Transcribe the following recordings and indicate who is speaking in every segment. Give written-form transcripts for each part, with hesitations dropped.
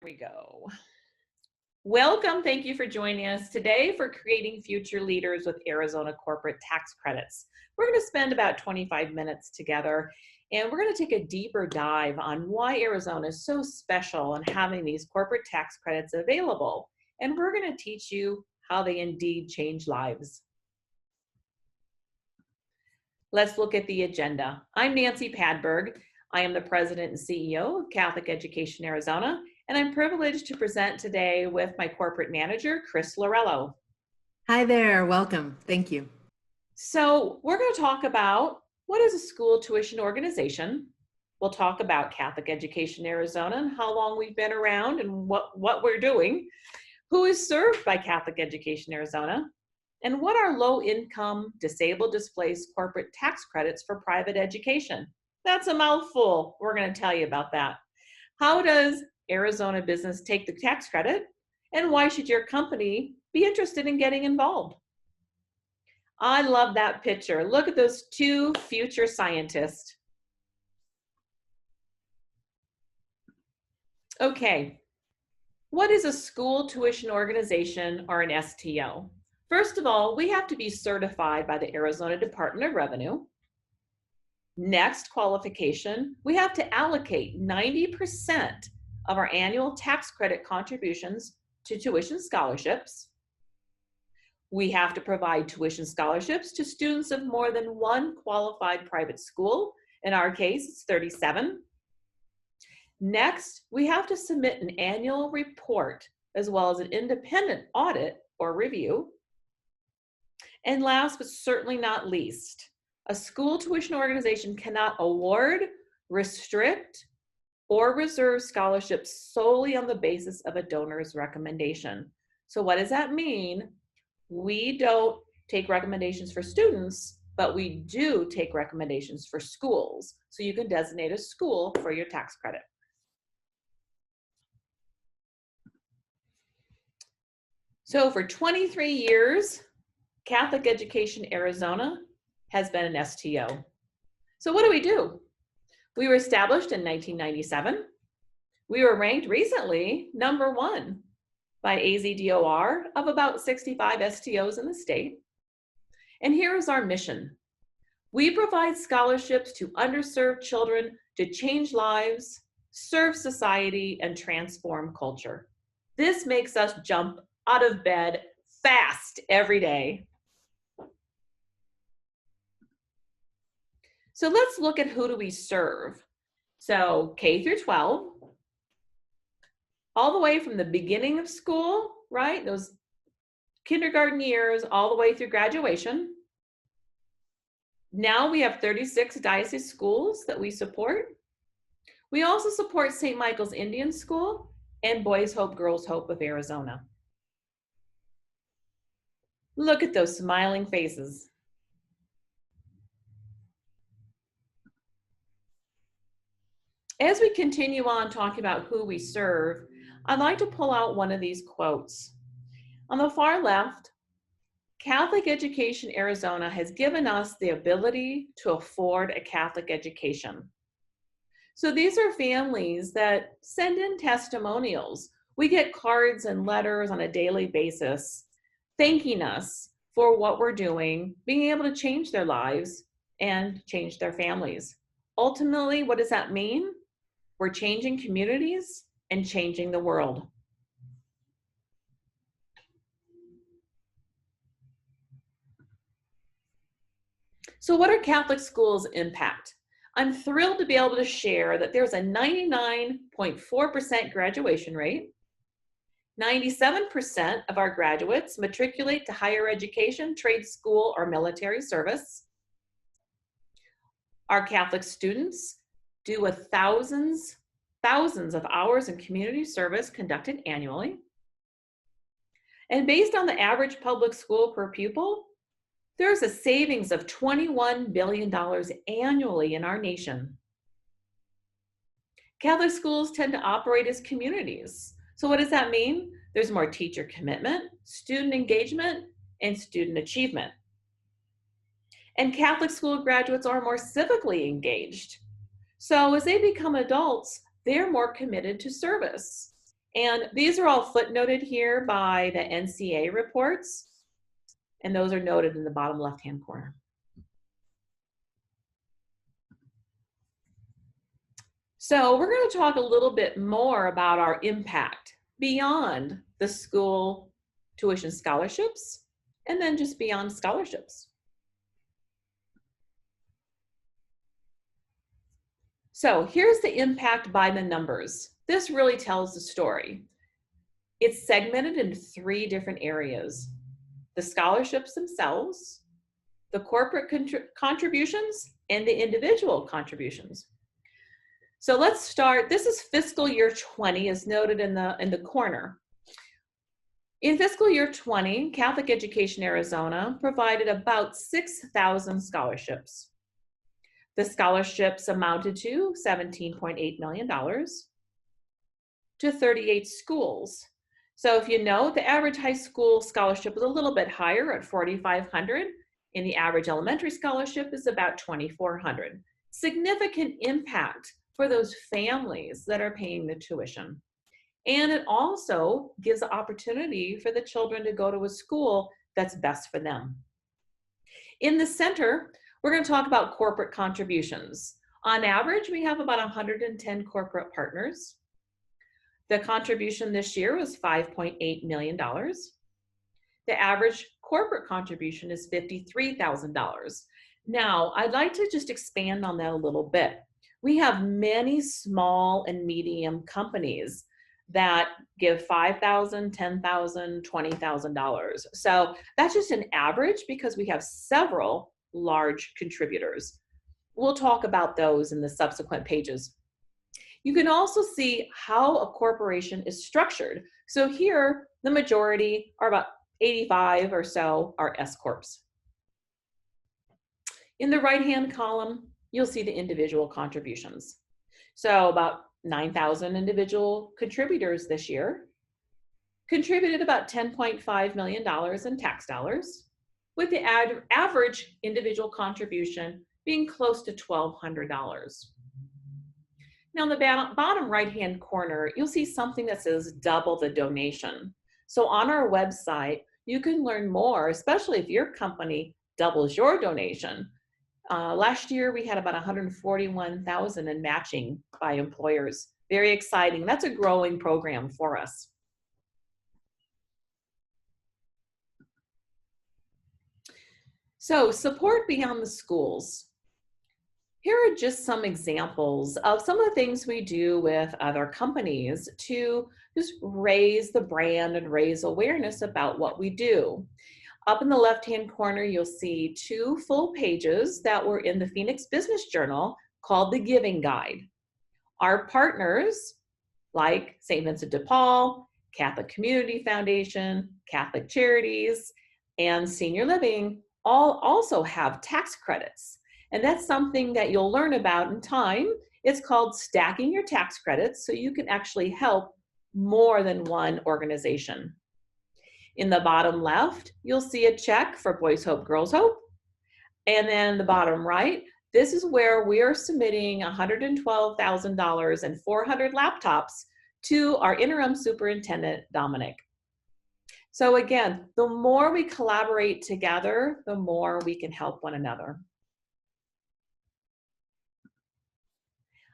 Speaker 1: We go. Welcome. Thank you for joining us today for Creating Future Leaders with Arizona Corporate Tax Credits. We're going to spend about 25 minutes together, and we're going to take a deeper dive on why Arizona is so special in having these corporate tax credits available. And we're going to teach you how they indeed change lives. Let's look at the agenda. I'm Nancy Padberg. I am the president and CEO of Catholic Education Arizona, and I'm privileged to present today with my corporate manager, Chris Lorello.
Speaker 2: Hi there, welcome. Thank you.
Speaker 1: So we're going to talk about what is a school tuition organization. We'll talk about Catholic Education Arizona and how long we've been around and what we're doing, who is served by Catholic Education Arizona, and what are low-income, disabled, displaced corporate tax credits for private education. That's a mouthful. We're going to tell you about that. How does Arizona business take the tax credit, and why should your company be interested in getting involved? I love that picture. Look at those two future scientists. Okay, what is a school tuition organization or an STO? First of all, we have to be certified by the Arizona Department of Revenue. Next qualification, we have to allocate 90% of our annual tax credit contributions to tuition scholarships. We have to provide tuition scholarships to students of more than one qualified private school. In our case, it's 37. Next, we have to submit an annual report as well as an independent audit or review. And last but certainly not least, a school tuition organization cannot award, restrict, or reserve scholarships solely on the basis of a donor's recommendation. So what does that mean? We don't take recommendations for students, but we do take recommendations for schools. So you can designate a school for your tax credit. So for 23 years, Catholic Education Arizona has been an STO. So what do? We were established in 1997. We were ranked recently #1 by AZDOR of about 65 STOs in the state. And here is our mission. We provide scholarships to underserved children to change lives, serve society, and transform culture. This makes us jump out of bed fast every day. So let's look at who do we serve. So K through 12, all the way from the beginning of school, right? Those kindergarten years, all the way through graduation. Now we have 36 diocese schools that we support. We also support St. Michael's Indian School and Boys Hope, Girls Hope of Arizona. Look at those smiling faces. As we continue on talking about who we serve, I'd like to pull out one of these quotes. On the far left, Catholic Education Arizona has given us the ability to afford a Catholic education. So these are families that send in testimonials. We get cards and letters on a daily basis thanking us for what we're doing, being able to change their lives and change their families. Ultimately, what does that mean? We're changing communities and changing the world. So what are Catholic schools' impact? I'm thrilled to be able to share that there's a 99.4% graduation rate. 97% of our graduates matriculate to higher education, trade school, or military service. Our Catholic students do thousands of hours in community service conducted annually. And based on the average public school per pupil, there's a savings of $21 billion annually in our nation. Catholic schools tend to operate as communities. So what does that mean? There's more teacher commitment, student engagement, and student achievement. And Catholic school graduates are more civically engaged. So as they become adults, they're more committed to service. And these are all footnoted here by the NCA reports, and those are noted in the bottom left-hand corner. So we're going to talk a little bit more about our impact beyond the school tuition scholarships and then just beyond scholarships. So here's the impact by the numbers. This really tells the story. It's segmented into 3 different areas: the scholarships themselves, the corporate contributions, and the individual contributions. So let's start. This is fiscal year 20, as noted in the corner. In fiscal year 20, Catholic Education Arizona provided about 6,000 scholarships. The scholarships amounted to $17.8 million to 38 schools. So if you know, the average high school scholarship is a little bit higher at $4,500, and the average elementary scholarship is about $2,400. Significant impact for those families that are paying the tuition. And it also gives the opportunity for the children to go to a school that's best for them. In the center, we're going to talk about corporate contributions. On average, we have about 110 corporate partners. The contribution this year was $5.8 million. The average corporate contribution is $53,000. Now, I'd like to just expand on that a little bit. We have many small and medium companies that give $5,000, $10,000, $20,000. So that's just an average because we have several large contributors. We'll talk about those in the subsequent pages. You can also see how a corporation is structured. So here, the majority are about 85 or so are S-corps. In the right-hand column, you'll see the individual contributions. So about 9,000 individual contributors this year contributed about $10.5 million in tax dollars, with the average individual contribution being close to $1,200. Now in the bottom right-hand corner, you'll see something that says double the donation. So on our website, you can learn more, especially if your company doubles your donation. Last year, we had about $141,000 in matching by employers. Very exciting. That's a growing program for us. So support beyond the schools. Here are just some examples of some of the things we do with other companies to just raise the brand and raise awareness about what we do. Up in the left-hand corner, you'll see 2 full pages that were in the Phoenix Business Journal called the Giving Guide. Our partners, like St. Vincent de Paul, Catholic Community Foundation, Catholic Charities, and Senior Living, all also have tax credits. And that's something that you'll learn about in time. It's called stacking your tax credits so you can actually help more than one organization. In the bottom left, you'll see a check for Boys Hope, Girls Hope. And then the bottom right, this is where we are submitting $112,000 and 400 laptops to our interim superintendent, Dominic. So again, the more we collaborate together, the more we can help one another.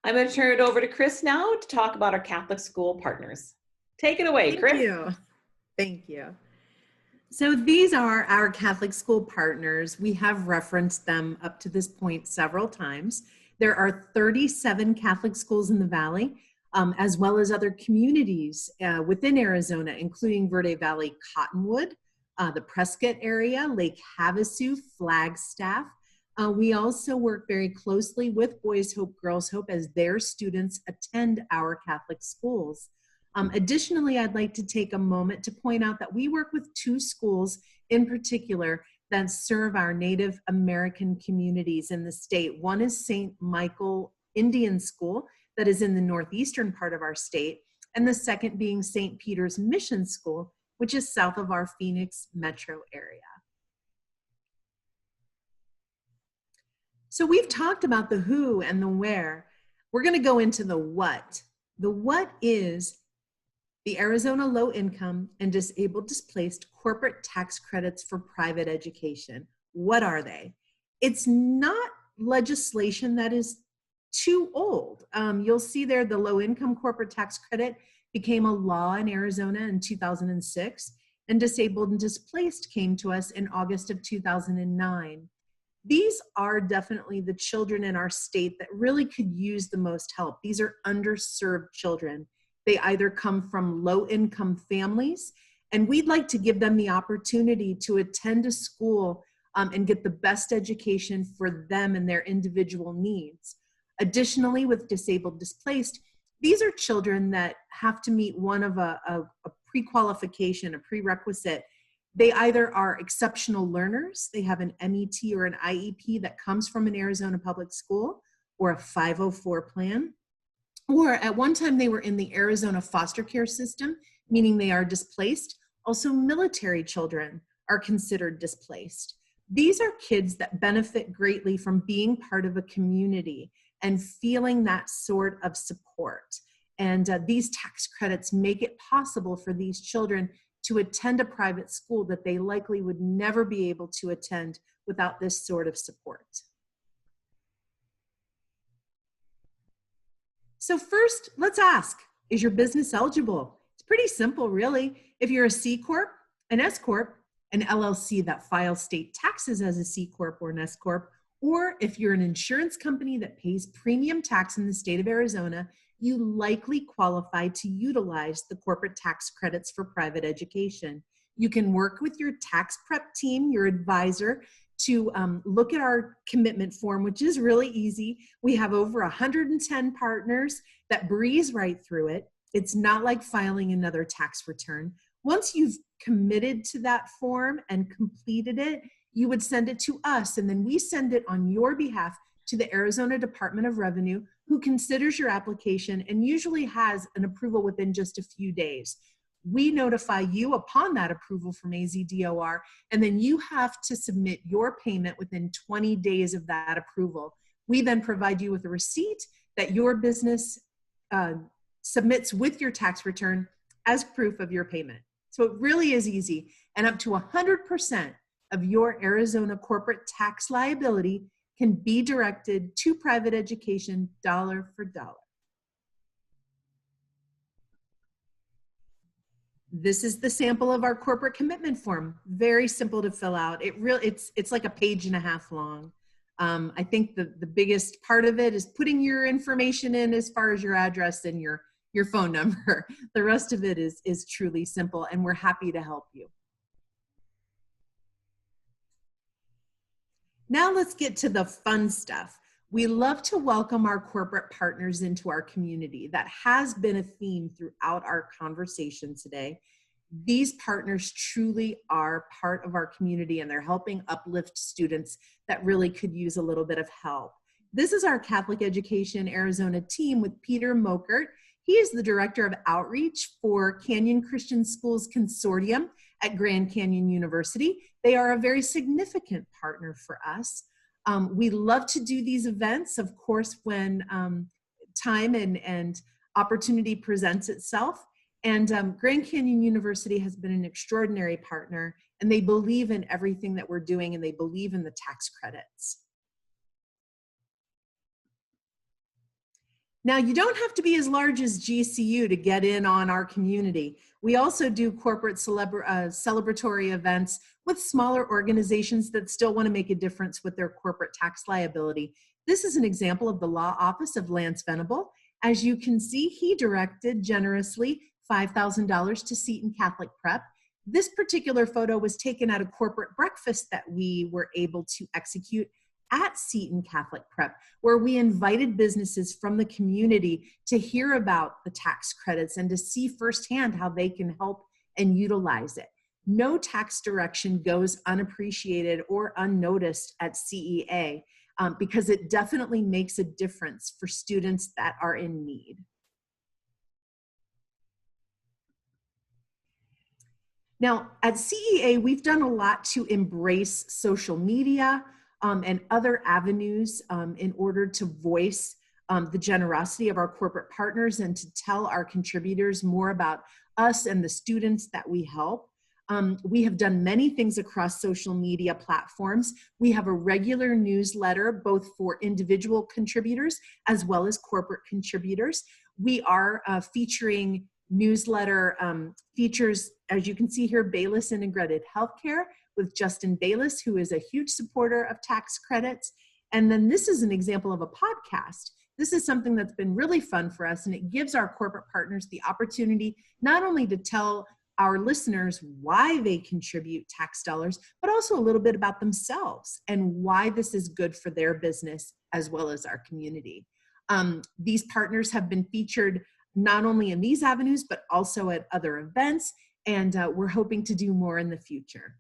Speaker 1: I'm going to turn it over to Chris now to talk about our Catholic school partners. Take it away, Chris.
Speaker 2: Thank you. Thank you. So these are our Catholic school partners. We have referenced them up to this point several times. There are 37 Catholic schools in the Valley, as well as other communities within Arizona, including Verde Valley, Cottonwood, the Prescott area, Lake Havasu, Flagstaff. We also work very closely with Boys Hope, Girls Hope as their students attend our Catholic schools. Additionally, I'd like to take a moment to point out that we work with 2 schools in particular that serve our Native American communities in the state. One is St. Michael Indian School that is in the northeastern part of our state, and the second being St. Peter's Mission School, which is south of our Phoenix metro area. So we've talked about the who and the where. We're going to go into the what. The what is the Arizona Low Income and Disabled Displaced Corporate Tax Credits for Private Education. What are they? It's not legislation that is too old. You'll see there the low income corporate tax credit became a law in Arizona in 2006, and disabled and displaced came to us in August of 2009. These are definitely the children in our state that really could use the most help. These are underserved children. They either come from low income families, and we'd like to give them the opportunity to attend a school and get the best education for them and their individual needs. Additionally, with disabled displaced, these are children that have to meet one of a pre-qualification, a prerequisite. They either are exceptional learners, they have an MET or an IEP that comes from an Arizona public school or a 504 plan, or at one time they were in the Arizona foster care system, meaning they are displaced. Also, military children are considered displaced. These are kids that benefit greatly from being part of a community and feeling that sort of support. And these tax credits make it possible for these children to attend a private school that they likely would never be able to attend without this sort of support. So first, let's ask, is your business eligible? It's pretty simple, really. If you're a C Corp, an S Corp, an LLC that files state taxes as a C Corp or an S Corp, or if you're an insurance company that pays premium tax in the state of Arizona, you likely qualify to utilize the corporate tax credits for private education. You can work with your tax prep team, your advisor, to look at our commitment form, which is really easy. We have over 110 partners that breeze right through it. It's not like filing another tax return. Once you've committed to that form and completed it, you would send it to us, and then we send it on your behalf to the Arizona Department of Revenue, who considers your application and usually has an approval within just a few days. We notify you upon that approval from AZDOR, and then you have to submit your payment within 20 days of that approval. We then provide you with a receipt that your business submits with your tax return as proof of your payment. So it really is easy, and up to 100% of your Arizona corporate tax liability can be directed to private education dollar for dollar. This is the sample of our corporate commitment form. Very simple to fill out. It's like a page and a half long. I think the biggest part of it is putting your information in as far as your address and your phone number. The rest of it is truly simple, and we're happy to help you. Now let's get to the fun stuff. We love to welcome our corporate partners into our community. That has been a theme throughout our conversation today. These partners truly are part of our community, and they're helping uplift students that really could use a little bit of help. This is our Catholic Education Arizona team with Peter Mokert. He is the Director of Outreach for Canyon Christian Schools Consortium at Grand Canyon University. They are a very significant partner for us. We love to do these events, of course, when time and opportunity presents itself. And Grand Canyon University has been an extraordinary partner, and they believe in everything that we're doing, and they believe in the tax credits. Now, you don't have to be as large as GCU to get in on our community. We also do corporate celebratory events with smaller organizations that still want to make a difference with their corporate tax liability. This is an example of the law office of Lance Venable. As you can see, he directed generously $5,000 to Seton Catholic Prep. This particular photo was taken at a corporate breakfast that we were able to execute at Seton Catholic Prep, where we invited businesses from the community to hear about the tax credits and to see firsthand how they can help and utilize it. No tax direction goes unappreciated or unnoticed at CEA because it definitely makes a difference for students that are in need. Now, at CEA, we've done a lot to embrace social media and other avenues in order to voice the generosity of our corporate partners and to tell our contributors more about us and the students that we help. We have done many things across social media platforms. We have a regular newsletter, both for individual contributors as well as corporate contributors. We are featuring newsletter features, as you can see here, Bayless Integrated Healthcare with Justin Bayless, who is a huge supporter of tax credits. And then this is an example of a podcast. This is something that's been really fun for us, and it gives our corporate partners the opportunity not only to tell our listeners why they contribute tax dollars, but also a little bit about themselves and why this is good for their business as well as our community. These partners have been featured not only in these avenues, but also at other events, and we're hoping to do more in the future.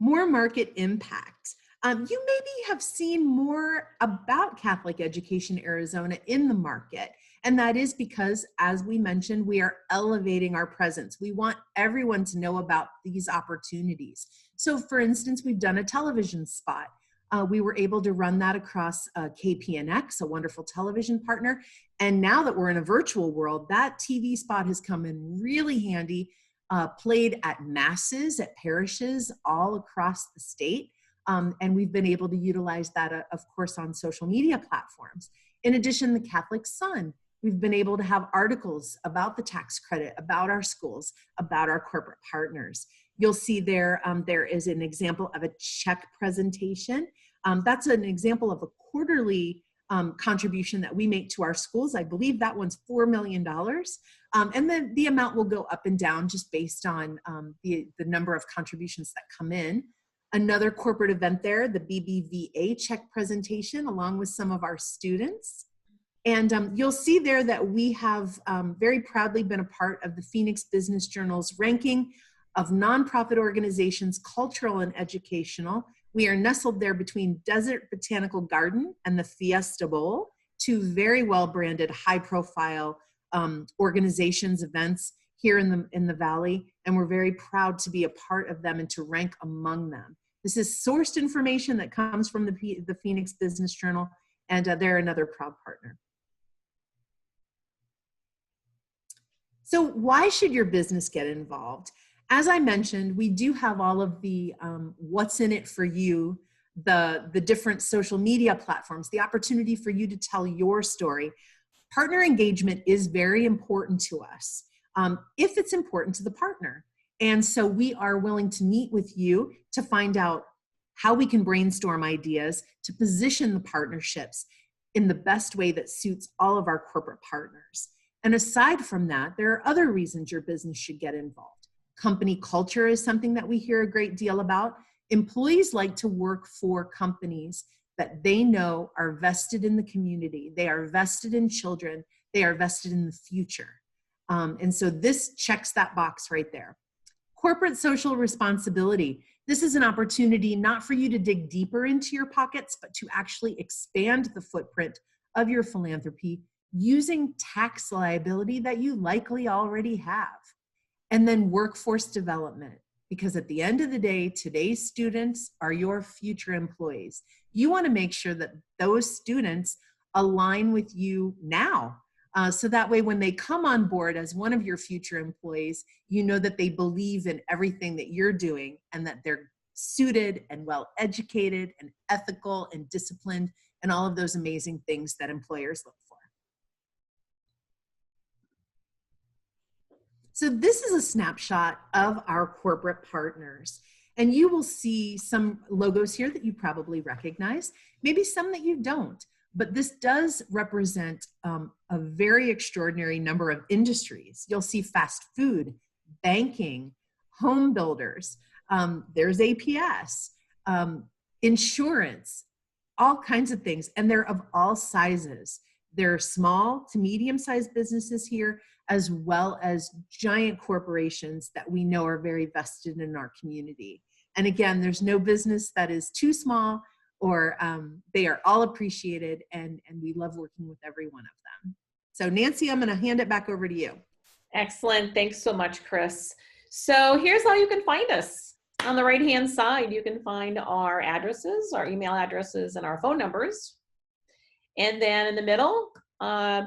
Speaker 2: More market impact. You maybe have seen more about Catholic Education Arizona in the market, and that is because, as we mentioned, we are elevating our presence. We want everyone to know about these opportunities. So, for instance, we've done a television spot. We were able to run that across KPNX, a wonderful television partner, and now that we're in a virtual world, that TV spot has come in really handy, played at masses, at parishes all across the state. And we've been able to utilize that, of course, on social media platforms. In addition, the Catholic Sun, we've been able to have articles about the tax credit, about our schools, about our corporate partners. You'll see there, there is an example of a check presentation. That's an example of a quarterly contribution that we make to our schools. I believe that one's $4 million. And then the amount will go up and down just based on the number of contributions that come in. Another corporate event there, the BBVA check presentation, along with some of our students. And you'll see there that we have very proudly been a part of the Phoenix Business Journal's ranking of nonprofit organizations, cultural and educational. We are nestled there between Desert Botanical Garden and the Fiesta Bowl, two very well-branded, high-profile organizations, events here in the Valley, and we're very proud to be a part of them and to rank among them. This is sourced information that comes from the Phoenix Business Journal, and they're another proud partner. So why should your business get involved? As I mentioned, we do have all of the what's in it for you, the different social media platforms, the opportunity for you to tell your story. Partner engagement is very important to us, if it's important to the partner. And so we are willing to meet with you to find out how we can brainstorm ideas to position the partnerships in the best way that suits all of our corporate partners. And aside from that, there are other reasons your business should get involved. Company culture is something that we hear a great deal about. Employees like to work for companies that they know are vested in the community. They are vested in children. They are vested in the future. And so this checks that box right there. Corporate social responsibility. This is an opportunity not for you to dig deeper into your pockets, but to actually expand the footprint of your philanthropy using tax liability that you likely already have. And then workforce development, because at the end of the day, today's students are your future employees. You want to make sure that those students align with you now. So that way, when they come on board as one of your future employees, you know that they believe in everything that you're doing and that they're suited and well educated and ethical and disciplined and all of those amazing things that employers look for. So this is a snapshot of our corporate partners. And you will see some logos here that you probably recognize, maybe some that you don't. But this does represent a very extraordinary number of industries. You'll see fast food, banking, home builders, there's APS, insurance, all kinds of things. And they're of all sizes. There are small to medium-sized businesses here, as well as giant corporations that we know are very vested in our community. And again, there's no business that is too small, or they are all appreciated, and we love working with every one of them. So Nancy, I'm gonna hand it back over to you.
Speaker 1: Excellent, thanks so much, Chris. So here's how you can find us. On the right-hand side, you can find our addresses, our email addresses, and our phone numbers. And then in the middle,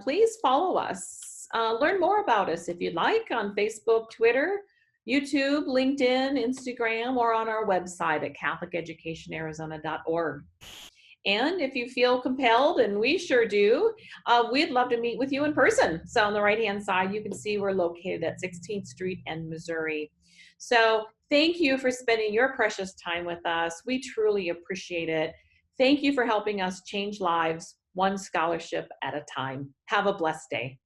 Speaker 1: please follow us. Learn more about us if you'd like on Facebook, Twitter, YouTube, LinkedIn, Instagram, or on our website at catholiceducationarizona.org. And if you feel compelled, and we sure do, we'd love to meet with you in person. So on the right-hand side, you can see we're located at 16th Street and Missouri. So thank you for spending your precious time with us. We truly appreciate it. Thank you for helping us change lives one scholarship at a time. Have a blessed day.